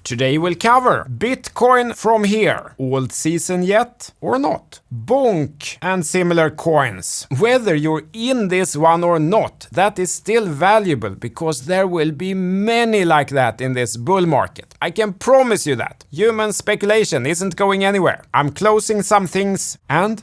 Today we'll cover Bitcoin from here, alt season yet or not, BONK and similar coins. Whether you're in this one or not, that is still valuable because there will be many like that in this bull market. I can promise you that. Human speculation isn't going anywhere. I'm closing some things and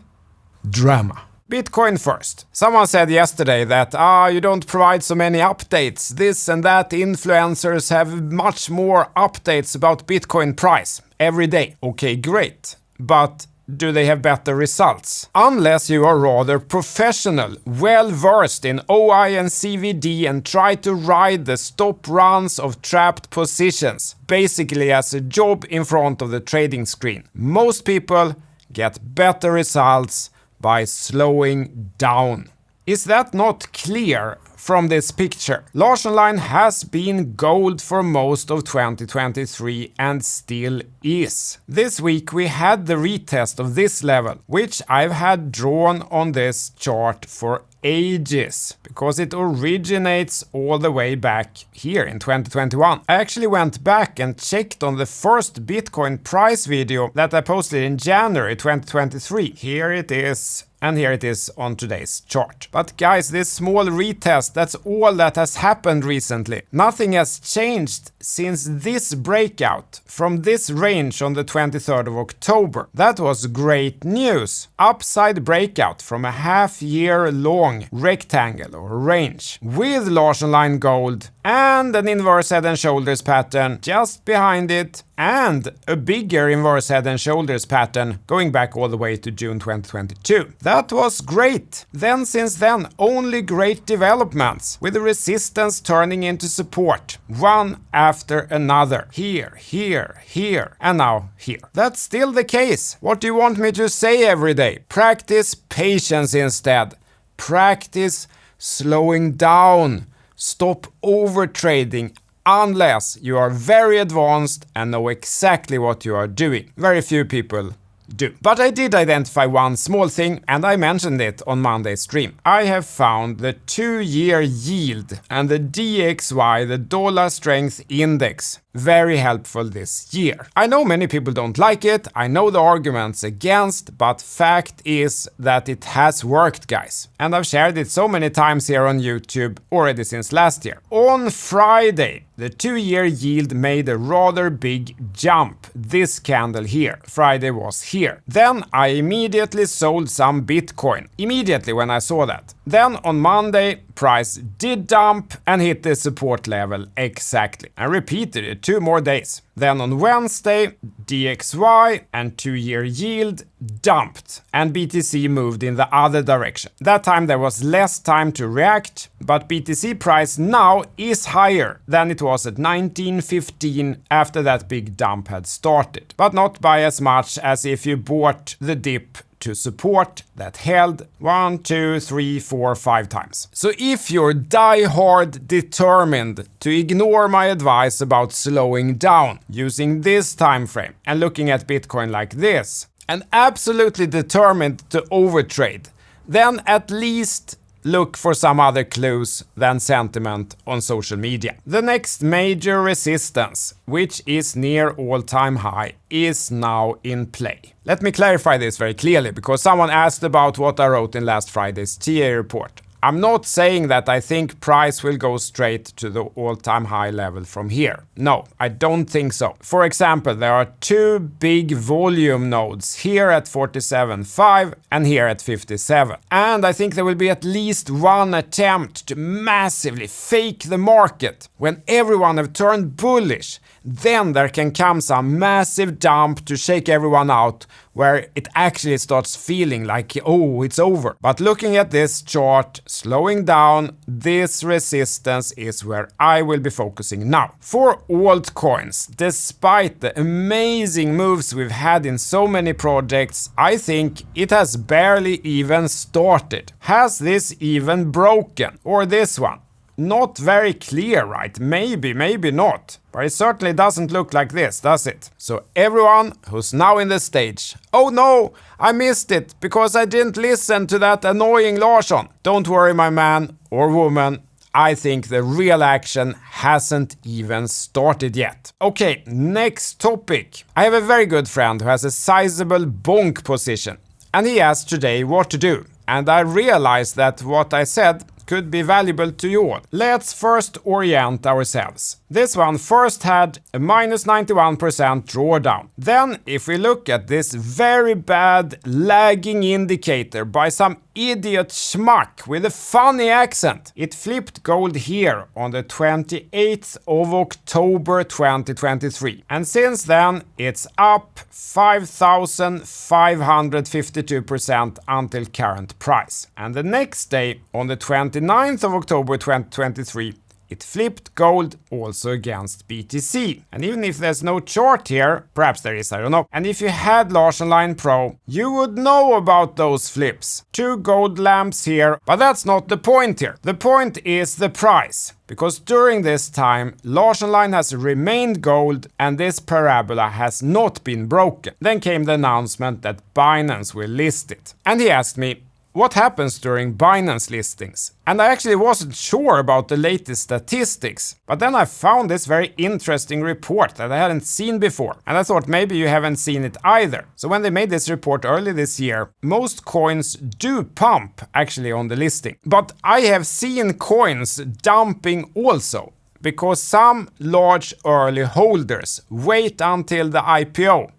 drama. Bitcoin first. Someone said yesterday that, you don't provide so many updates. This and that influencers have much more updates about Bitcoin price every day. Okay, great. But do they have better results? Unless you are rather professional, well versed in OI and CVD and try to ride the stop runs of trapped positions, basically as a job in front of the trading screen. Most people get better results by slowing down. Is that not clear from this picture? LARSSON line has been gold for most of 2023 and still is. This week we had the retest of this level, which I've had drawn on this chart for ages because it originates all the way back here in 2021. I actually went back and checked on the first Bitcoin price video that I posted in January 2023. Here it is. And here it is on today's chart. But guys, this small retest, that's all that has happened recently. Nothing has changed since this breakout from this range on the 23rd of October. That was great news. Upside breakout from a half-year long rectangle or range with LARSSON line gold and an inverse head and shoulders pattern just behind it, and a bigger inverse head and shoulders pattern going back all the way to June 2022. That was great. Then since then, only great developments, with the resistance turning into support, one after another. Here, here, here, and now here. That's still the case. What do you want me to say every day? Practice patience instead. Practice slowing down. Stop overtrading unless you are very advanced and know exactly what you are doing. Very few people do. But I did identify one small thing, and I mentioned it on Monday's stream. I have found the 2-year yield and the DXY, the dollar strength index, very helpful this year. I know many people don't like it, I know the arguments against, but fact is that it has worked, guys. And I've shared it so many times here on YouTube already since last year. On Friday, the 2-year yield made a rather big jump. This candle here, Friday was here. Then I immediately sold some Bitcoin. Immediately when I saw that. Then on Monday, price did dump and hit the support level exactly. I repeated it 2 more days. Then on Wednesday, DXY and 2-year yield dumped and BTC moved in the other direction. That time there was less time to react, but BTC price now is higher than it was at 1915 after that big dump had started. But not by as much as if you bought the dip to support that held 1, 2, 3, 4, 5 times. So if you're die-hard determined to ignore my advice about slowing down using this time frame and looking at Bitcoin like this, and absolutely determined to overtrade, then at least look for some other clues than sentiment on social media. The next major resistance, which is near all-time high, is now in play. Let me clarify this very clearly, because someone asked about what I wrote in last Friday's TA report. I'm not saying that I think price will go straight to the all-time high level from here. No, I don't think so. For example, there are 2 big volume nodes here at 47.5 and here at 57. And I think there will be at least one attempt to massively fake the market. When everyone have turned bullish, then there can come some massive dump to shake everyone out, where it actually starts feeling like, oh, it's over. But looking at this chart, slowing down, this resistance is where I will be focusing now. For altcoins, despite the amazing moves we've had in so many projects, I think it has barely even started. Has this even broken? Or this one? Not very clear, right? Maybe, maybe not. But it certainly doesn't look like this, does it? So everyone who's now in the stage, oh no, I missed it because I didn't listen to that annoying LARSSON. Don't worry, my man or woman, I think the real action hasn't even started yet. Okay, next topic. I have a very good friend who has a sizable BONK position, and he asked today what to do. And I realized that what I said could be valuable to you all. Let's first orient ourselves. This one first had a minus 91% drawdown. Then, if we look at this very bad lagging indicator by some idiot schmuck with a funny accent, it flipped gold here on the 28th of October 2023. And since then, it's up 5,552% until current price. And the next day, on the 29th of October 2023, it flipped gold also against BTC. And even if there's no chart here, perhaps there is, I don't know. And if you had LARSSON Line Pro, you would know about those flips. 2 gold lamps here, but that's not the point here. The point is the price. Because during this time, LARSSON Line has remained gold and this parabola has not been broken. Then came the announcement that Binance will list it. And he asked me, what happens during Binance listings? And I actually wasn't sure about the latest statistics, but then I found this very interesting report that I hadn't seen before, and I thought maybe you haven't seen it either. So when they made this report early this year, most coins do pump actually on the listing, but I have seen coins dumping also, because some large early holders wait until the IPO,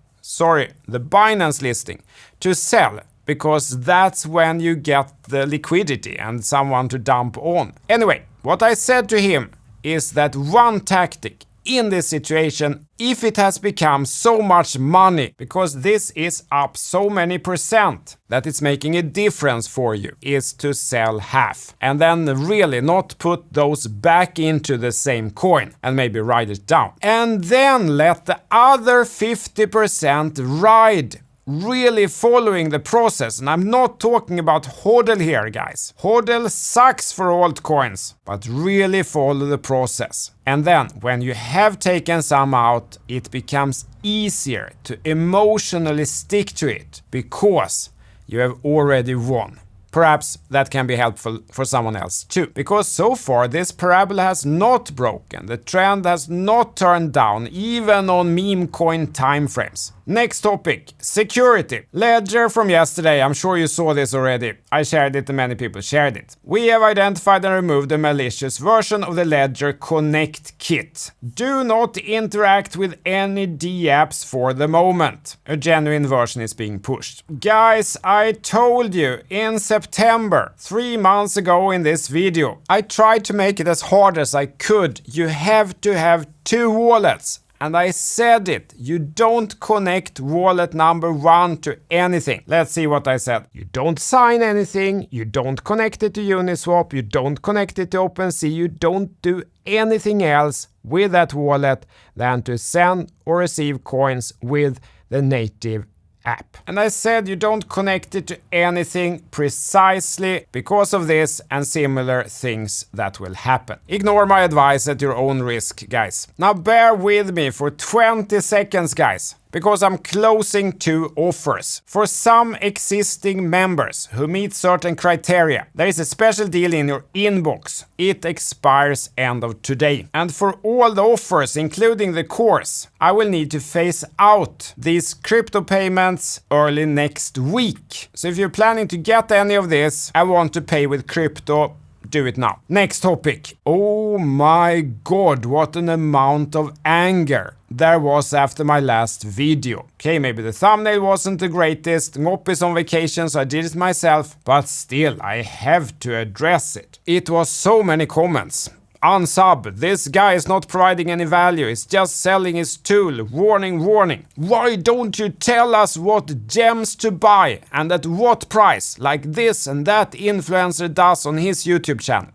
the Binance listing, to sell, because that's when you get the liquidity and someone to dump on. Anyway, what I said to him is that one tactic in this situation, if it has become so much money, because this is up so many percent that it's making a difference for you, is to sell half. And then really not put those back into the same coin and maybe ride it down. And then let the other 50% ride, really following the process. And I'm not talking about HODL here, guys. HODL sucks for altcoins, but really follow the process. And then, when you have taken some out, it becomes easier to emotionally stick to it, because you have already won. Perhaps that can be helpful for someone else too. Because so far this parabola has not broken. The trend has not turned down, even on meme coin timeframes. Next topic, security. Ledger from yesterday, I'm sure you saw this already. I shared it and many people shared it. We have identified and removed a malicious version of the Ledger Connect kit. Do not interact with any dApps for the moment. A genuine version is being pushed. Guys, I told you in September, 3 months ago in this video, I tried to make it as hard as I could. You have to have 2 wallets. And I said it, you don't connect wallet number 1 to anything. Let's see what I said. You don't sign anything, you don't connect it to Uniswap, you don't connect it to OpenSea, you don't do anything else with that wallet than to send or receive coins with the native app. And I said you don't connect it to anything precisely because of this and similar things that will happen. Ignore my advice at your own risk, guys. Now bear with me for 20 seconds, guys, because I'm closing 2 offers. For some existing members who meet certain criteria, there is a special deal in your inbox. It expires end of today. And for all the offers, including the course, I will need to phase out these crypto payments early next week. So if you're planning to get any of this and want to pay with crypto, do it now. Next topic. Oh my god, what an amount of anger there was after my last video. Okay, maybe the thumbnail wasn't the greatest, Ngop is on vacation so I did it myself, but still, I have to address it. It was so many comments. Unsub, this guy is not providing any value, he's just selling his tool, warning, warning. Why don't you tell us what gems to buy and at what price, like this and that influencer does on his YouTube channel?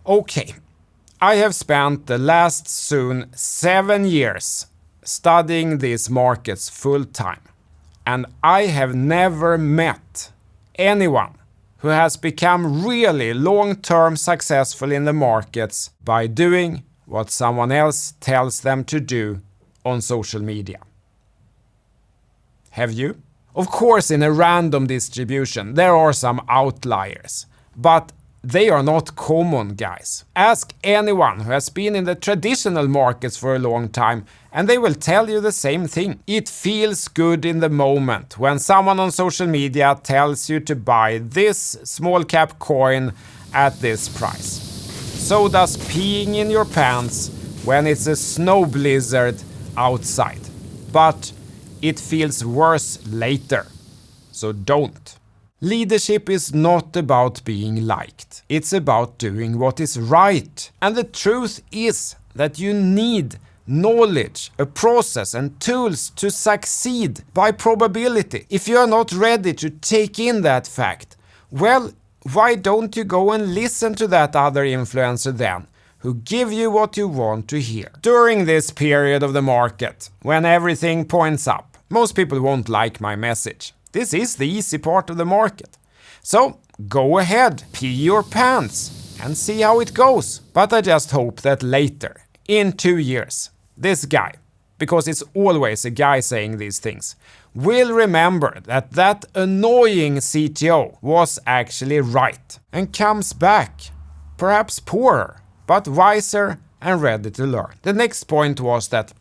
Okay, I have spent the last soon 7 years studying these markets full time, and I have never met anyone who has become really long-term successful in the markets by doing what someone else tells them to do on social media. Have you? Of course, in a random distribution, there are some outliers, but they are not common, guys. Ask anyone who has been in the traditional markets for a long time and they will tell you the same thing. It feels good in the moment when someone on social media tells you to buy this small cap coin at this price. So does peeing in your pants when it's a snow blizzard outside. But it feels worse later. So don't. Leadership is not about being liked. It's about doing what is right. And the truth is that you need knowledge, a process and tools to succeed by probability. If you are not ready to take in that fact, well, why don't you go and listen to that other influencer then, who give you what you want to hear? During this period of the market, when everything points up, most people won't like my message. This is the easy part of the market. So go ahead, pee your pants and see how it goes. But I just hope that later, in 2 years, this guy, because it's always a guy saying these things, will remember that that annoying CTO was actually right and comes back, perhaps poorer, but wiser and ready to learn. The next point was that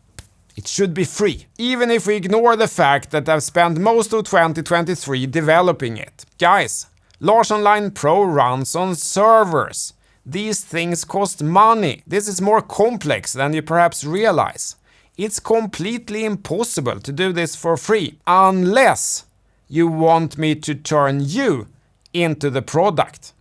it should be free, even if we ignore the fact that I've spent most of 2023 developing it. Guys, LARSSON Pro runs on servers. These things cost money. This is more complex than you perhaps realize. It's completely impossible to do this for free, unless you want me to turn you into the product.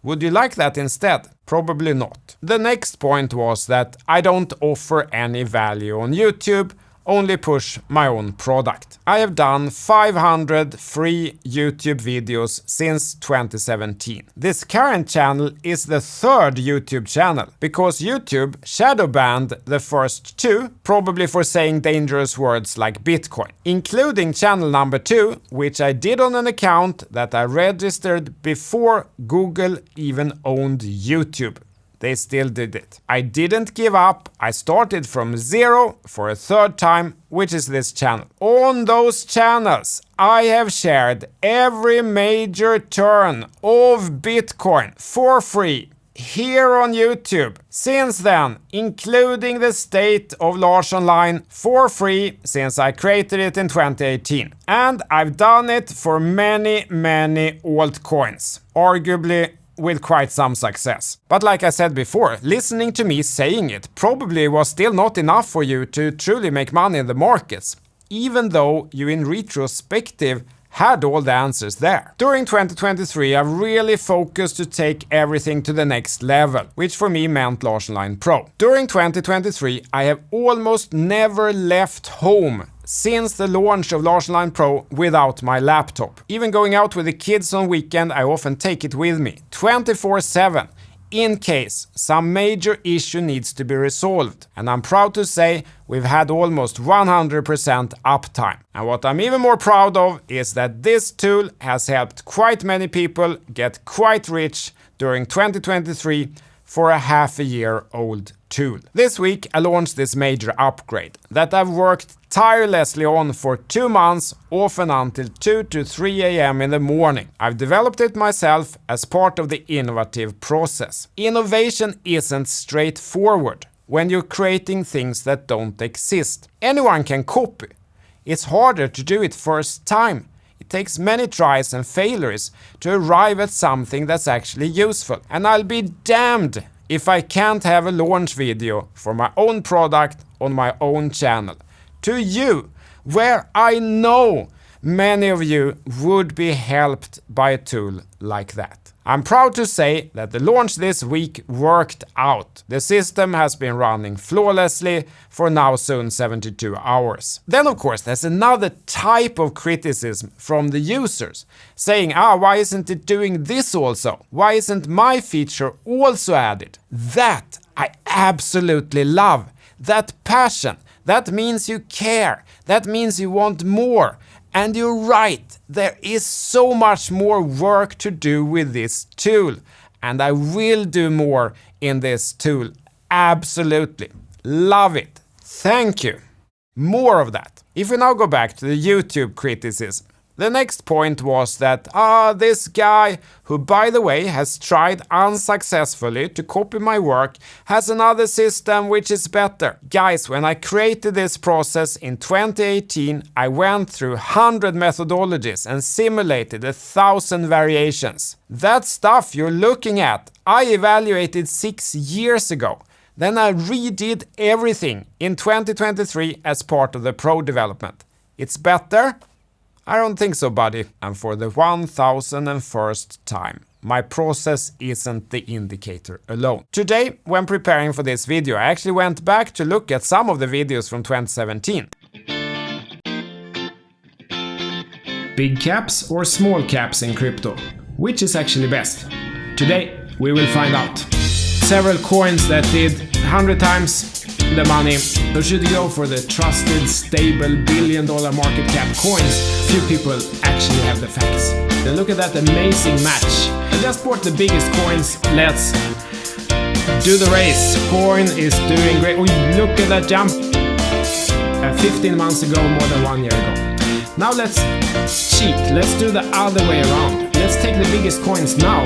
Would you like that instead? Probably not. The next point was that I don't offer any value on YouTube, only push my own product. I have done 500 free YouTube videos since 2017. This current channel is the third YouTube channel, because YouTube shadow banned the first 2, probably for saying dangerous words like Bitcoin, including channel number 2, which I did on an account that I registered before Google even owned YouTube. They still did it. I didn't give up. I started from 0 for a third time, which is this channel. On those channels, I have shared every major turn of Bitcoin for free here on YouTube. Since then, including the state of LARSSON for free since I created it in 2018. And I've done it for many altcoins. Arguably with quite some success. But like I said before, listening to me saying it probably was still not enough for you to truly make money in the markets, even though you in retrospective had all the answers there. During 2023, I really focused to take everything to the next level, which for me meant LARSSON Pro. During 2023, I have almost never left home since the launch of LARSSON Pro without my laptop. Even going out with the kids on weekend, I often take it with me, 24/7, in case some major issue needs to be resolved. And I'm proud to say we've had almost 100% uptime. And what I'm even more proud of is that this tool has helped quite many people get quite rich during 2023 for a half-a-year-old tool. This week I launched this major upgrade that I've worked tirelessly on for 2 months, often until 2 to 3 a.m. in the morning. I've developed it myself as part of the innovative process. Innovation isn't straightforward when you're creating things that don't exist. Anyone can copy. It's harder to do it first time. It takes many tries and failures to arrive at something that's actually useful. And I'll be damned if I can't have a launch video for my own product on my own channel to you, where I know many of you would be helped by a tool like that. I'm proud to say that the launch this week worked out. The system has been running flawlessly for now soon 72 hours. Then of course there's another type of criticism from the users, saying, why isn't it doing this also? Why isn't my feature also added? That I absolutely love. That passion. That means you care. That means you want more. And you're right, there is so much more work to do with this tool. And I will do more in this tool. Absolutely. Love it. Thank you. More of that. If we now go back to the YouTube criticism, The next point was that, this guy, who by the way has tried unsuccessfully to copy my work, has another system which is better. Guys, when I created this process in 2018, I went through 100 methodologies and simulated 1,000 variations. That stuff you're looking at, I evaluated 6 years ago. Then I redid everything in 2023 as part of the pro development. It's better? I don't think so, buddy. And for the 1001st time, my process isn't the indicator alone. Today, when preparing for this video, I actually went back to look at some of the videos from 2017. Big caps or small caps in crypto? Which is actually best? Today, we will find out. Several coins that did 100 times the money. So should you go for the trusted, stable, billion-dollar market cap coins? Few people actually have the facts. Then look at that amazing match. I just bought the biggest coins. Let's do the race. Coin is doing great. Oh, look at that jump. 15 months ago, more than 1 year ago. Now let's cheat. Let's do the other way around. Let's take the biggest coins now.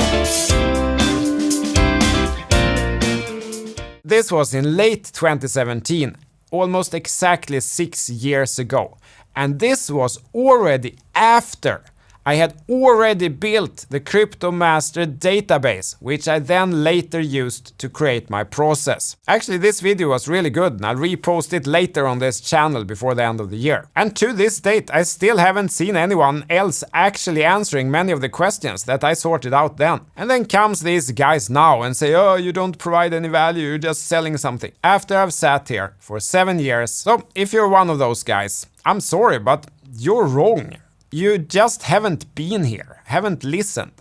This was in late 2017, almost exactly 6 years ago. And this was already after I had already built the Crypto Master database, which I then later used to create my process. Actually, this video was really good and I'll repost it later on this channel before the end of the year. And to this date, I still haven't seen anyone else actually answering many of the questions that I sorted out then. And then comes these guys now and say, oh, you don't provide any value, you're just selling something. After I've sat here for 7 years. So if you're one of those guys, I'm sorry, but you're wrong. You just haven't been here, haven't listened.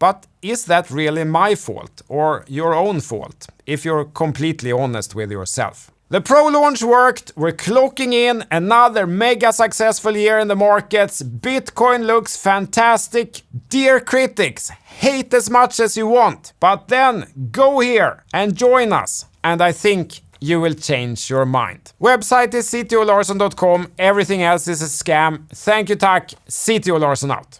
But is that really my fault or your own fault, if you're completely honest with yourself? The pro launch worked, we're clocking in another mega successful year in the markets, Bitcoin looks fantastic. Dear critics, hate as much as you want, but then go here and join us, and I think you will change your mind. Website is ctolarsson.com. Everything else is a scam. Thank you, tack. CTO Larsson out.